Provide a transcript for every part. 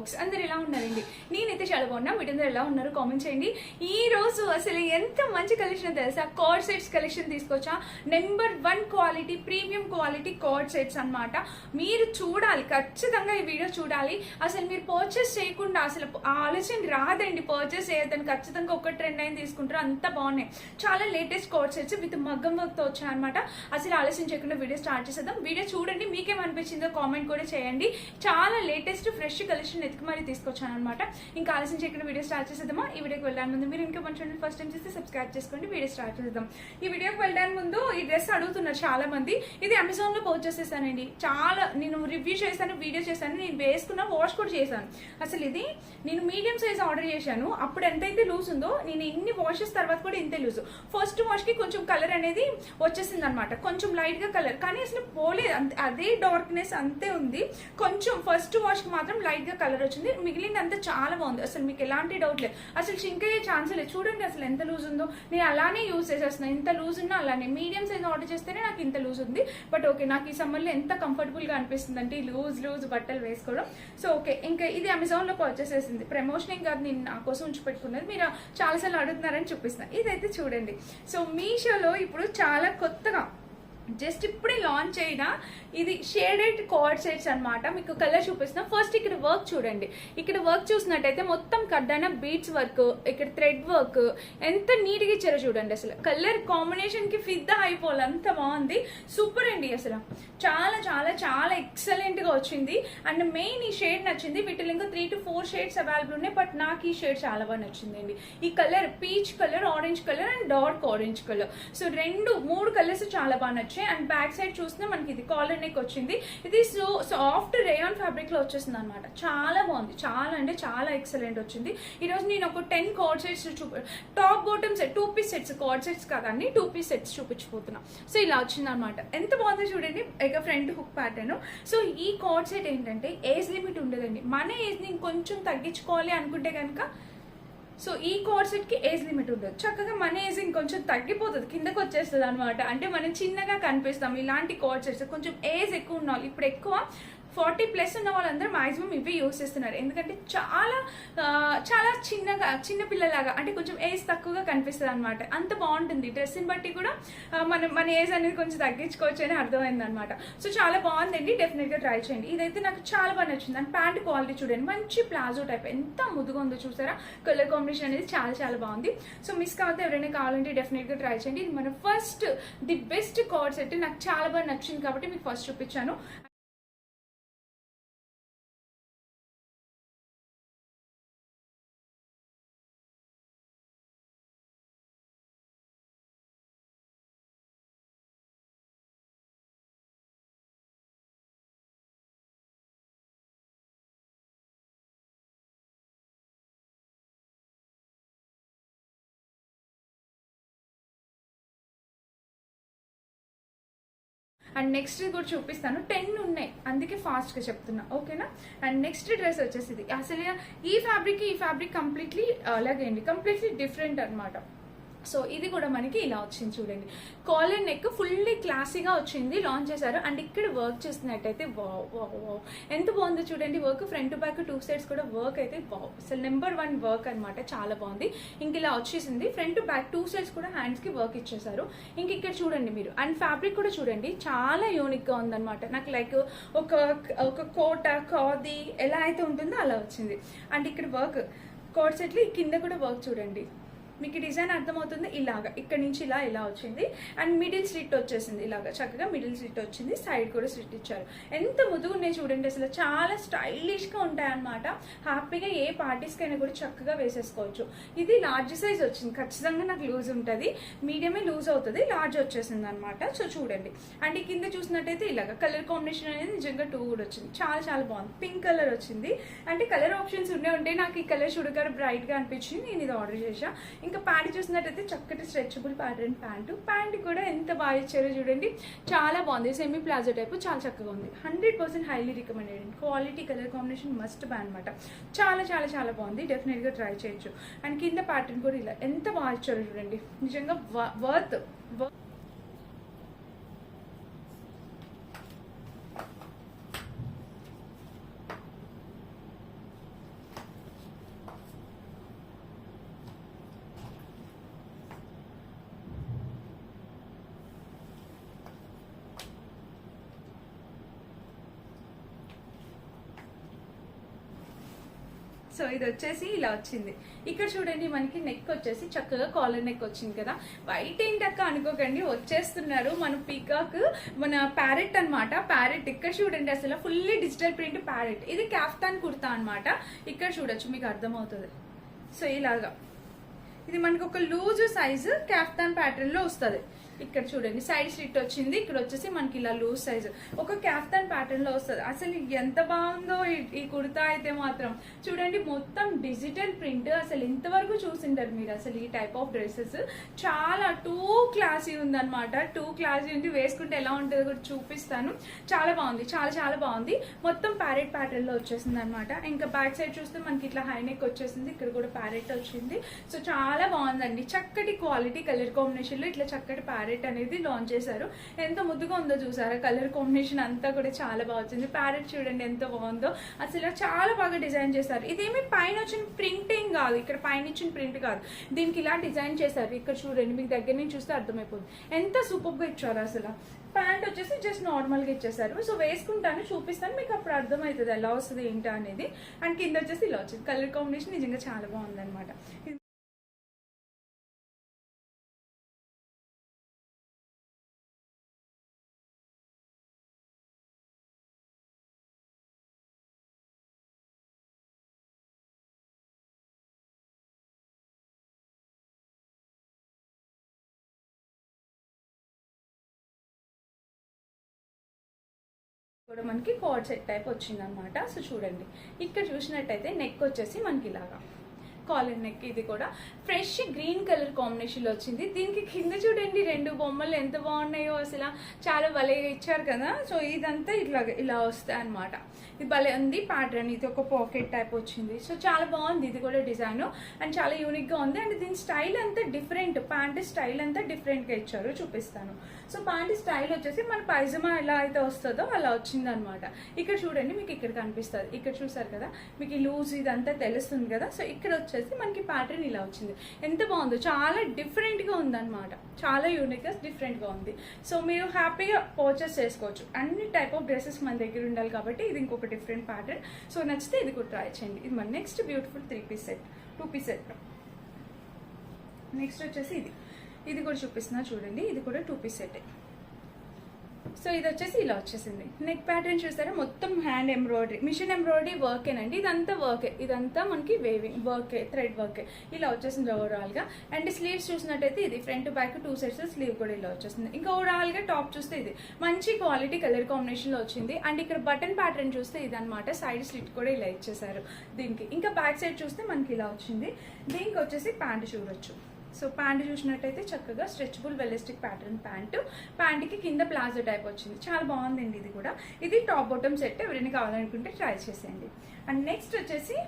Vlogs. అందరు ఎలా ఉన్నారండి? నేనైతే చాలా బాగున్నా. మీరందరూ ఎలా ఉన్నారు కామెంట్ చేయండి. ఈ రోజు అసలు ఎంత మంచి కలెక్షన్ తెలుసా, కార్డ్ సెట్స్ కలెక్షన్ తీసుకొచ్చా. Number 1 quality, premium quality card sets అన్నమాట. మీరు చూడాలి, ఖచ్చితంగా ఈ వీడియో చూడాలి. అసలు మీరు పర్చేస్ చేయకుండా అసలు ఆలోచన రాదండి పర్చేస్ చేయొద్దని. ఖచ్చితంగా ఒక ట్రెండ్ అయిన తీసుకుంటారు, అంత బాగున్నాయి. చాలా లేటెస్ట్ కార్డ్ సెట్స్ విత్ మగ్గం వర్క్ తో వచ్చాయి అనమాట. అసలు ఆలస్యం చేయకుండా వీడియో స్టార్ట్ చేసేద్దాం. వీడియో చూడండి, మీకేమనిపించిందో కామెంట్ కూడా చేయండి. చాలా లేటెస్ట్ ఫ్రెష్ కలెక్షన్ ఎత్తుకు మరి తీసుకొచ్చాను అనమాట. ఇంకా ఆలస్యం చేయకుండా వీడియో స్టార్ట్ చేసేద్దామా? ఈ వీడియోకి వెళ్ళడానికి ముందు మీరు ఇంకా మన ఛానల్ ఫస్ట్ టైం చేస్తే సబ్స్క్రైబ్ చేసుకోండి. వీడియో స్టార్ట్ చేద్దాం. ఈ వీడియోకి వెళ్ళడానికి ముందు ఈ డ్రెస్ అడుగుతున్నారు చాలా మంది. ఇది అమెజాన్ లో పర్చేస్ చేశానండి. చాలా నేను రివ్యూ చేశాను, వీడియో చేశాను, నేను వేసుకున్నా, వాష్ కూడా చేశాను. అసలు ఇది నేను మీడియం సైజ్ ఆర్డర్ చేశాను. అప్పుడు ఎంతైతే లూజ్ ఉందో నేను ఇన్ని వాషెస్ తర్వాత కూడా ఇంతే లూజ్. ఫస్ట్ వాష్ కి కొంచెం కలర్ అనేది వచ్చేసింది అనమాట, కొంచెం లైట్ గా కలర్, కానీ అసలు పోలేదు, అదే డార్క్నెస్ అంతే ఉంది. కొంచెం ఫస్ట్ వాష్ కి మాత్రం లైట్ గా కలర్ వచ్చింది, మిగిలింది అంతా చాలా బాగుంది. అసలు మీకు ఎలాంటి డౌట్ లేదు, అసలు చింక్ అయ్యే ఛాన్స్ లేదు. చూడండి అసలు ఎంత లూజ్ ఉందో. నేను అలానే యూజ్ చేసేస్తున్నాను, ఇంత లూజ్ ఉన్నా అలానే. మీడియం సైజ్ ఆర్డర్ చేస్తేనే నాకు ఇంత లూజ్ ఉంది. బట్ ఓకే, నాకు ఈ సమ్మర్ లో ఎంత కంఫర్టబుల్ గా అనిపిస్తుంది అంటే లూజ్ బట్టలు వేసుకోవడం. సో ఓకే, ఇంకా ఇది అమెజాన్ లో పర్చేస్ చేసింది. ప్రమోషన్ కాదు, నేను నా కోసం ఉంచి పెట్టుకున్నది. మీరు చాలాసార్లు అడుగుతున్నారని చూపిస్తాను. ఇదైతే చూడండి. సో మీషోలో ఇప్పుడు చాలా కొత్తగా జస్ట్ ఇప్పుడే లాంచ్ అయిన ఇది షేడెడ్ కార్డ్ సెట్స్ అనమాట. మీకు కలర్ చూపిస్తున్నా. ఫస్ట్ ఇక్కడ వర్క్ చూడండి. ఇక్కడ వర్క్ చూసినట్టయితే మొత్తం కడ్డాన బీడ్స్ వర్క్, ఇక్కడ థ్రెడ్ వర్క్, ఎంత నీట్ గా ఇచ్చారో చూడండి. అసలు కలర్ కాంబినేషన్ కి ఫిదా అయిపోవాలి, అంత బాగుంది. సూపర్ అండి, అసలు చాలా చాలా చాలా ఎక్సలెంట్ గా వచ్చింది. అండ్ మెయిన్ ఈ షేడ్ నచ్చింది. వీటిలో ఇంకా 3 to 4 షేడ్స్ అవైలబుల్ ఉన్నాయి, బట్ నాకు ఈ షేడ్ చాలా బాగా నచ్చిందండి. ఈ colour peach colour, orange colour and dark orange colour. So 3 colours చాలా బాగా నచ్చాయి. అండ్ బ్యాక్ సైడ్ చూసినా మనకి ఇది కాలర్ నెక్ వచ్చింది. ఇది సాఫ్ట్ రేయాన్ ఫ్యాబ్రిక్ లో వచ్చేసింది అనమాట. చాలా బాగుంది, చాలా అంటే చాలా ఎక్సలెంట్ వచ్చింది. ఈ రోజు నేను ఒక 10 co-ord sets top bottom set 2 piece sets, co-ord sets కాదండి, 2 పీస్ సెట్స్ చూపించిపోతున్నా. సో ఇలా వచ్చింది అనమాట. ఎంత బాగుందో చూడండి, ఇక ఫ్రంట్ హుక్ ప్యాటర్న్. సో ఈ కార్డ్ సెట్ ఏంటంటే ఏజ్ లిమిట్ ఉండదండి. మన ఏజ్ ని కొంచెం తగ్గించుకోవాలి అనుకుంటే కనుక సో ఈ కార్డ్ సెట్ కి ఏజ్ లిమిట్ ఉండదు. చక్కగా మన ఏజ్ ఇంకొంచెం తగ్గిపోతుంది, కిందకి వచ్చేస్తుంది అనమాట. అంటే మనం చిన్నగా కనిపిస్తాం. ఇలాంటి కార్డ్ సెట్స్ కొంచెం ఏజ్ ఎక్కువ ఉన్న వాళ్ళు, ఇప్పుడు ఎక్కువ 40+ ఉన్న వాళ్ళందరూ మాక్సిమం ఇవే యూజ్ చేస్తున్నారు. ఎందుకంటే చాలా చాలా చిన్న పిల్లలాగా, అంటే కొంచెం ఏజ్ తక్కువగా కనిపిస్తుంది అనమాట. అంత బాగుంటుంది. డ్రెస్ని బట్టి కూడా మన ఏజ్ అనేది కొంచెం తగ్గించుకోవచ్చు అని అర్థమైంది అనమాట. సో చాలా బాగుందండి, డెఫినెట్ గా ట్రై చేయండి. ఇదైతే నాకు చాలా బాగా నచ్చింది. అండ్ ప్యాంట్ క్వాలిటీ చూడండి, మంచి ప్లాజో టైప్, ఎంత ముదుగా ఉందో చూసారా. కలర్ కాంబినేషన్ అనేది చాలా చాలా బాగుంది. సో మిస్ కావద్దు, ఎవరైనా కావాలంటే డెఫినెట్ గా ట్రై చేయండి. ఇది మన first the best card set. నాకు చాలా బాగా నచ్చింది కాబట్టి మీకు ఫస్ట్ చూపించాను. అండ్ నెక్స్ట్ కూడా చూపిస్తాను. 10 ఉన్నాయి, అందుకే ఫాస్ట్ గా చెప్తున్నా, ఓకేనా. అండ్ నెక్స్ట్ డ్రెస్ వచ్చేసి అసలు ఈ ఫ్యాబ్రిక్ కంప్లీట్లీ అలాగే అండి, కంప్లీట్లీ డిఫరెంట్ అనమాట. సో ఇది కూడా మనకి ఇలా వచ్చింది చూడండి. కాలర్ నెక్ ఫుల్లీ క్లాసీగా వచ్చింది, లాంచ్ చేశారు. అండ్ ఇక్కడ వర్క్ చేస్తున్నట్టయితే వావ్ వావ్ వావ్ ఎంత బాగుందో చూడండి. వర్క్ ఫ్రంట్ బ్యాక్ 2 సైడ్స్ కూడా వర్క్ అయితే వావ్, అసలు నెంబర్ 1 వర్క్ అనమాట. చాలా బాగుంది. ఇంక ఇలా వచ్చేసింది ఫ్రంట్ బ్యాక్ 2 సైడ్స్ కూడా హ్యాండ్స్ కి వర్క్ ఇచ్చేసారు. ఇంక ఇక్కడ చూడండి మీరు. అండ్ ఫ్యాబ్రిక్ కూడా చూడండి, చాలా యూనిక్ గా ఉందన్నమాట. నాకు లైక్ ఒక కోట ఖాదీ ఎలా అయితే ఉంటుందో అలా వచ్చింది. అండ్ ఇక్కడ వర్క్ కోట్ సెట్లు కింద కూడా వర్క్ చూడండి, మీకు డిజైన్ అర్థమవుతుంది. ఇలాగా ఇక్కడ నుంచి ఇలా వచ్చింది. అండ్ మిడిల్ స్లిట్ వచ్చేసింది, ఇలాగా చక్కగా మిడిల్ స్లిట్ వచ్చింది. సైడ్ కూడా స్లిట్ ఇచ్చారు. ఎంత ముదుగు ఉన్నాయి చూడండి, అసలు చాలా స్టైలిష్ గా ఉంటాయి అనమాట. హ్యాపీగా ఏ పార్టీస్ కైనా కూడా చక్కగా వేసేసుకోవచ్చు. ఇది లార్జ్ సైజ్ వచ్చింది, ఖచ్చితంగా నాకు లూజ్ ఉంటుంది. మీడియమే లూజ్ అవుతుంది, లార్జ్ వచ్చేసింది అనమాట. సో చూడండి. అండ్ ఈ కింద చూసినట్టయితే ఇలాగా కలర్ కాంబినేషన్ అనేది నిజంగా 2 కూడా వచ్చింది. చాలా చాలా బాగుంది. పింక్ కలర్ వచ్చింది. అంటే కలర్ ఆప్షన్స్ ఉంటే నాకు ఈ కలర్ చూడగానే బ్రైట్ గా అనిపించింది, నేను ఇది ఆర్డర్ చేసా. ఇంకా ప్యాంట్ చూసినట్టయితే చక్కటి స్ట్రెచబుల్ ప్యాటర్న్ ప్యాంట్ కూడా ఎంత బాగా ఇచ్చారో చూడండి. చాలా బాగుంది. సెమీ ప్లాజో టైప్, చాలా చక్కగా ఉంది. 100% highly recommended. Quality colour combination must by అనమాట. చాలా చాలా చాలా బాగుంది, డెఫినెట్ గా ట్రై చేయొచ్చు. అండ్ కింద ప్యాటర్న్ కూడా ఇలా ఎంత బాగా ఇచ్చారో చూడండి, నిజంగా వర్త్. సో ఇది వచ్చేసి ఇలా వచ్చింది. ఇక్కడ చూడండి మనకి నెక్ వచ్చేసి చక్కగా కాలర్ నెక్ వచ్చింది కదా. వైట్ ఏంటక్క అనుకోకండి, వచ్చేస్తున్నారు మన పీకాక్, మన ప్యారెట్ అన్నమాట. ప్యారెట్ ఇక్కడ చూడండి అసలు ఫుల్లీ డిజిటల్ ప్రింట్ ప్యారెట్. ఇది కాఫ్తాన్ కుర్తా అన్నమాట. ఇక్కడ చూడొచ్చు, మీకు అర్థమవుతుంది. సో ఇలాగా ఇది మనకు ఒక లూజ్ సైజు కాఫ్తాన్ ప్యాటర్న్ లో వస్తుంది. ఇక్కడ చూడండి సైడ్ స్లిట్ వచ్చింది. ఇక్కడ వచ్చేసి మనకి ఇలా లూజ్ సైజ్ ఒక కాఫ్తాన్ ప్యాటర్న్ లో వస్తుంది. అసలు ఎంత బాగుందో ఈ కుర్తా అయితే మాత్రం. చూడండి మొత్తం డిజిటల్ ప్రింట్. అసలు ఇంతవరకు చూసింటారు మీరు అసలు ఈ టైప్ ఆఫ్ డ్రెస్సెస్. చాలా టూ క్లాసీ ఉందన్నమాట. టూ క్లాసీ ఉంది, వేసుకుంటే ఎలా ఉంటుందో కూడా చూపిస్తాను. చాలా బాగుంది, చాలా చాలా బాగుంది. మొత్తం ప్యారెట్ ప్యాటర్న్ లో వచ్చేసింది అనమాట. ఇంకా బ్యాక్ సైడ్ చూస్తే మనకి ఇట్లా హై నెక్ వచ్చేసింది. ఇక్కడ కూడా ప్యారెట్ వచ్చింది. సో చాలా బాగుందండి. చక్కటి క్వాలిటీ కలర్ కాంబినేషన్ లో ఇట్లా చక్కటి ప్యారెట్ అనేది లాంచ్ చేశారు. ఎంత ముద్దుగా ఉందో చూసారా. కలర్ కాంబినేషన్ అంతా కూడా చాలా బాగా వచ్చింది. ప్యారెట్ చూడండి ఎంత బాగుందో. అసలు చాలా బాగా డిజైన్ చేశారు. ఇదేమి పైన వచ్చిన ప్రింట్ ఏం కాదు, ఇక్కడ పైన ఇచ్చిన ప్రింట్ కాదు, దీనికి ఇలా డిజైన్ చేశారు. ఇక్కడ చూడండి, మీకు దగ్గర నుంచి చూస్తే అర్థమైపోతుంది ఎంత సూపర్ గా ఇచ్చారు. అసలు ప్యాంట్ వచ్చేసి జస్ట్ నార్మల్ గా ఇచ్చేసారు. సో వేసుకుంటాను, చూపిస్తాను, మీకు అప్పుడు అర్థమవుతుంది ఎలా వస్తుంది ఏంటా అనేది. అండ్ కింద వచ్చేసి ఇలా వచ్చింది. కలర్ కాంబినేషన్ నిజంగా చాలా బాగుంది అనమాట. కూడా మనకి కార్డ్ సెట్ టైప్ వచ్చింది అనమాట. సో చూడండి, ఇక్కడ చూసినట్టయితే నెక్ వచ్చేసి మనకి ఇలాగా కాలర్ నెక్. ఇది కూడా ఫ్రెష్ గ్రీన్ కలర్ కాంబినేషన్ లో వచ్చింది. దీనికి కింద చూడండి రెండు బొమ్మలు ఎంత బాగున్నాయో అసలు, చాలా భలేగా ఇచ్చారు కదా. సో ఇదంతా ఇలా వస్తాయి అనమాట. ఇది భలే ఉంది ప్యాటర్న్. ఇది ఒక పాకెట్ టైప్ వచ్చింది. సో చాలా బాగుంది ఇది కూడా డిజైన్, అండ్ చాలా యూనిక్ గా ఉంది. అండ్ దీని స్టైల్ అంతా డిఫరెంట్, ప్యాంట్ స్టైల్ అంతా డిఫరెంట్ గా ఇచ్చారు, చూపిస్తాను. సో ప్యాంట్ స్టైల్ వచ్చేసి మన పైజమా ఎలా అయితే వస్తుందో అలా వచ్చింది అనమాట. ఇక్కడ చూడండి, మీకు ఇక్కడ కనిపిస్తుంది. ఇక్కడ చూసారు కదా, మీకు ఈ లూజ్ ఇదంతా తెలుస్తుంది కదా. సో ఇక్కడ వచ్చేసి మనకి ప్యాటర్న్ ఇలా వచ్చింది. ఎంత బాగుందో, చాలా డిఫరెంట్ గా ఉందన్నమాట. చాలా యూనిక్ గా డిఫరెంట్ గా ఉంది. సో మీరు హ్యాపీగా పర్చేస్ చేసుకోవచ్చు. అన్ని టైప్ ఆఫ్ డ్రెస్సెస్ మన దగ్గర ఉండాలి కాబట్టి ఇది ఇంకొక డిఫరెంట్ ప్యాటర్న్. సో నచ్చితే ఇది కూడా ట్రై చేయండి. ఇది మన next beautiful 3-piece set, 2-piece set. Next వచ్చేసి ఇది కూడా చూపిస్తున్నా చూడండి. ఇది కూడా 2-piece సెట్. సో ఇది వచ్చేసి ఇలా వచ్చేసింది. నెక్ ప్యాటర్న్ చూసారా, మొత్తం హ్యాండ్ ఎంబ్రాయిడరీ, మిషన్ ఎంబ్రాయిడరీ వర్కేనండి. ఇదంతా వర్కే, ఇదంతా మనకి వేవింగ్ వర్కే, థ్రెడ్ వర్కే ఇలా వచ్చేసింది ఓవరాల్ గా. అండ్ స్లీవ్స్ చూసినట్టయితే ఇది ఫ్రంట్ బ్యాక్ 2 సెట్స్ స్లీవ్ కూడా ఇలా వచ్చేసింది. ఇంకా ఓవరాల్ గా టాప్ చూస్తే ఇది మంచి క్వాలిటీ కలర్ కాంబినేషన్ లో వచ్చింది. అండ్ ఇక్కడ బటన్ ప్యాటర్న్ చూస్తే ఇది అనమాట. సైడ్ స్లిట్ కూడా ఇలా ఇచ్చేసారు దీనికి. ఇంకా బ్యాక్ సైడ్ చూస్తే మనకి ఇలా వచ్చింది. దీనికి వచ్చేసి ప్యాంట్ చూడొచ్చు. సో ప్యాంట్ చూసినట్టయితే చక్కగా స్ట్రెచబుల్ వెలిస్టిక్ ప్యాటర్న్ ప్యాంట్కి కింద ప్లాజో టైప్ వచ్చింది. చాలా బాగుందండి ఇది కూడా. ఇది టాప్ బాటమ్ సెట్. ఎవరైనా కావాలనుకుంటే ట్రై చేసేయండి. అండ్ నెక్స్ట్ వచ్చేసి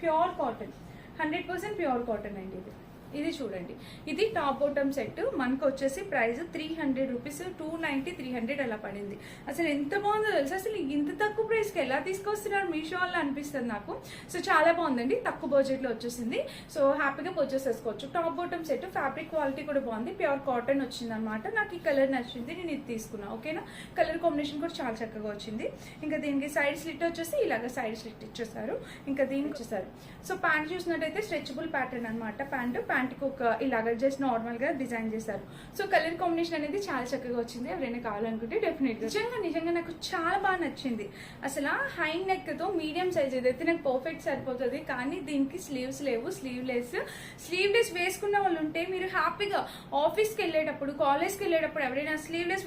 ప్యూర్ కాటన్, 100% ప్యూర్ కాటన్ అండి. ఇది చూడండి, ఇది టాప్ బాటమ్ సెట్. మనకు వచ్చేసి ప్రైస్ 300 రూపీస్, 290, 300 అలా పడింది. అసలు ఎంత బాగుందో తెలుసు. అసలు ఇంత తక్కువ ప్రైస్కి ఎలా తీసుకొస్తున్నారు మీషో వాళ్ళు అనిపిస్తుంది నాకు. సో చాలా బాగుందండి, తక్కువ బడ్జెట్లో వచ్చేసింది. సో హ్యాపీగా పర్చేస్ చేసుకోవచ్చు. Top bottom set, fabric quality కూడా బాగుంది, ప్యూర్ కాటన్ వచ్చింది అనమాట. నాకు ఈ కలర్ నచ్చింది, నేను ఇది తీసుకున్నా. ఓకేనా, కలర్ కాంబినేషన్ కూడా చాలా చక్కగా వచ్చింది. ఇంకా దీనికి సైడ్ స్లిట్ వచ్చేసి ఇలాగ సైడ్ స్లిట్ ఇచ్చేసారు. ఇంకా దీనికి ఇచ్చేసారు. సో ప్యాంట్ చూసినట్టయితే స్ట్రెచబుల్ ప్యాటర్న్ అనమాట. ప్యాంట్కి ఒక ఇలాగ జస్ట్ నార్మల్ గా డిజైన్ చేశారు. సో కలర్ కాంబినేషన్ అనేది చాలా చక్కగా వచ్చింది. ఎవరైనా కావాలనుకుంటే డెఫినెట్ గా నిజంగా నాకు చాలా బాగా నచ్చింది. అసలు హై నెక్ తో మీడియం సైజ్ ఏదైతే నాకు పర్ఫెక్ట్ సరిపోతుంది. కానీ దీనికి స్లీవ్స్ లేవు, స్లీవ్లెస్ వేసుకున్న వాళ్ళు ఉంటే మీరు హ్యాపీగా ఆఫీస్కి వెళ్ళేటప్పుడు, కాలేజ్కి వెళ్ళేటప్పుడు ఎవరైనా స్లీవ్లెస్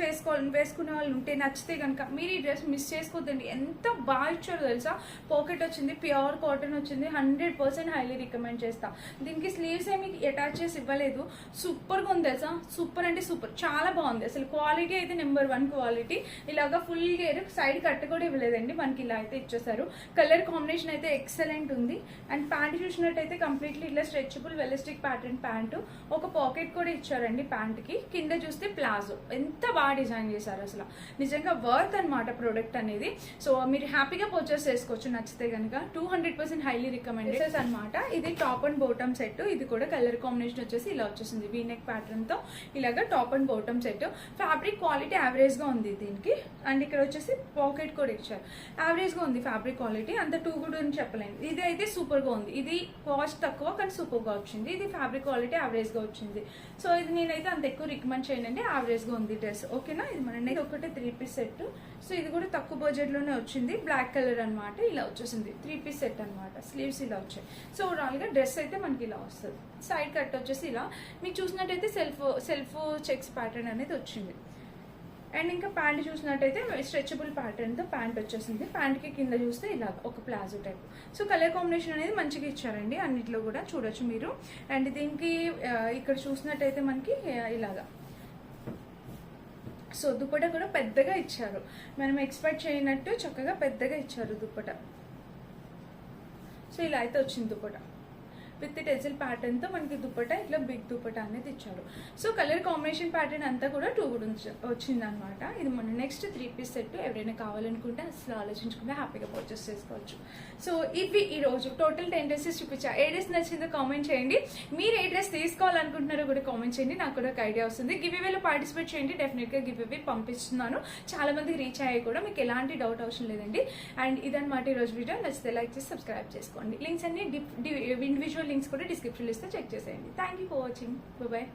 వేసుకున్న వాళ్ళు ఉంటే నచ్చితే కనుక మీరు ఈ డ్రెస్ మిస్ చేసుకోవద్దండి. ఎంత బాగా ఇచ్చారో తెలుసా. పాకెట్ వచ్చింది, ప్యూర్ కాటన్ వచ్చింది, 100% హైలీ రికమెండ్ చేస్తా. దీనికి స్లీవ్స్ ఏమి అటాచ్ చేసి ఇవ్వలేదు. సూపర్ గా ఉంది తెలుసా, సూపర్ అంటే సూపర్, చాలా బాగుంది. అసలు క్వాలిటీ అయితే నెంబర్ 1 క్వాలిటీ. ఇలాగా ఫుల్ గేర్, సైడ్ కట్ కూడా ఇవ్వలేదండి మనకి, ఇలా అయితే ఇచ్చేసారు. కలర్ కాంబినేషన్ అయితే ఎక్సలెంట్ ఉంది. అండ్ ప్యాంట్ చూసినట్టయితే కంప్లీట్లీ ఇలా స్ట్రెచబుల్ వెలిస్టిక్ ప్యాటర్న్ ప్యాంట్. ఒక పాకెట్ కూడా ఇచ్చారండి ప్యాంట్ కి. కింద చూస్తే ప్లాజో, ఎంత బాగా డిజైన్ చేశారు. అసలు నిజంగా వర్త్ అనమాట ప్రోడక్ట్ అనేది. సో మీరు హ్యాపీగా పర్చేస్ చేసుకోవచ్చు నచ్చితే కనుక. 200% హైలీ రికమెండెడ్ అనమాట. ఇది టాప్ అండ్ బాటమ్ సెట్. ఇది కూడా కలర్ కలర్ కాంబినేషన్ వచ్చేసి ఇలా వచ్చేసింది వీ నెక్ ప్యాటర్న్ తో ఇలాగా top and bottom set. Fabric quality average గా ఉంది దీనికి. అండ్ ఇక్కడ వచ్చేసి పాకెట్ కూడా ఇచ్చారు. యావరేజ్ గా ఉంది ఫ్యాబ్రిక్ క్వాలిటీ, అంత టూ గుడ్ అని చెప్పలేను. ఇది అయితే సూపర్ గా ఉంది. ఇది కాస్ట్ తక్కువ కానీ సూపర్ గా వచ్చింది. ఇది ఫ్యాబ్రిక్ క్వాలిటీ యావరేజ్ గా వచ్చింది. సో ఇది నేనైతే అంత ఎక్కువ రికమెండ్ చేయనండి, యావరేజ్ గా ఉంది డ్రెస్. ఓకేనా, ఇది మన నెక్ ఒకటి 3 పీస్ సెట్. సో ఇది కూడా తక్కువ బడ్జెట్ లోనే వచ్చింది. బ్లాక్ కలర్ అనమాట, ఇలా వచ్చేసింది 3 పీస్ సెట్ అనమాట. స్లీవ్స్ ఇలా వచ్చాయి. సో ఓవరాల్ గా డ్రెస్ అయితే మనకి ఇలా వస్తుంది. సైడ్ కట్ వచ్చేసి ఇలా మీకు చూసినట్టయితే సెల్ఫ్ చెక్స్ ప్యాటర్న్ అనేది వచ్చింది. అండ్ ఇంకా ప్యాంట్ చూసినట్టయితే స్ట్రెచబుల్ ప్యాటర్న్ తో ప్యాంట్ వచ్చేసింది. ప్యాంట్ కి కింద చూస్తే ఇలా ఒక palazzo type. So colour combination అనేది మంచిగా ఇచ్చారండి, అన్నిట్లో కూడా చూడొచ్చు మీరు. అండ్ దీనికి ఇక్కడ చూసినట్టయితే మనకి ఇలాగా సో దుపట్టా కూడా పెద్దగా ఇచ్చారు, మనం ఎక్స్పెక్ట్ చేయనట్టు చక్కగా పెద్దగా ఇచ్చారు దుపట్టా. సో ఇలా అయితే వచ్చింది దుపట్టా విత్ టెజిల్ ప్యాటర్న్ తో మనకి దుపట్టా ఇట్లా బిగ్ దుపట్టా అనేది ఇచ్చారు. సో కలర్ కాంబినేషన్ ప్యాటర్న్ అంతా కూడా 2 కూడా వచ్చింది అనమాట. ఇది మన నెక్స్ట్ 3 పీస్ సెట్. ఎవరైనా కావాలనుకుంటే అసలు ఆలోచించుకుంటే హ్యాపీగా పర్చేస్ చేసుకోవచ్చు. సో ఇవి ఈ రోజు టోటల్ 10 డ్రెస్సెస్ చూపించా. ఏ డ్రెస్ నచ్చిందో కామెంట్ చేయండి. మీరు ఏ డ్రెస్ తీసుకోవాలనుకుంటున్నారో కూడా కామెంట్ చేయండి, నాకు కూడా ఒక ఐడియా వస్తుంది. గివ్ అవేలో పార్టిసిపేట్ చేయండి, డెఫినెట్ గా గివ్ అవే పంపిస్తున్నాను. చాలా మందికి రీచ్ అయ్యాయి కూడా, మీకు ఎలాంటి డౌట్ అవసరం లేదండి. అండ్ ఇదన్నమాట ఈ రోజు వీడియో. నచ్చితే లైక్ చేసి సబ్స్క్రైబ్ చేసుకోండి. లింక్స్ అన్ని ఇండివిజువల్ లింక్స్ కూడా డిస్క్రిప్షన్ ఇస్తే చెక్ చేసేయండి. Thank you for watching. Bye.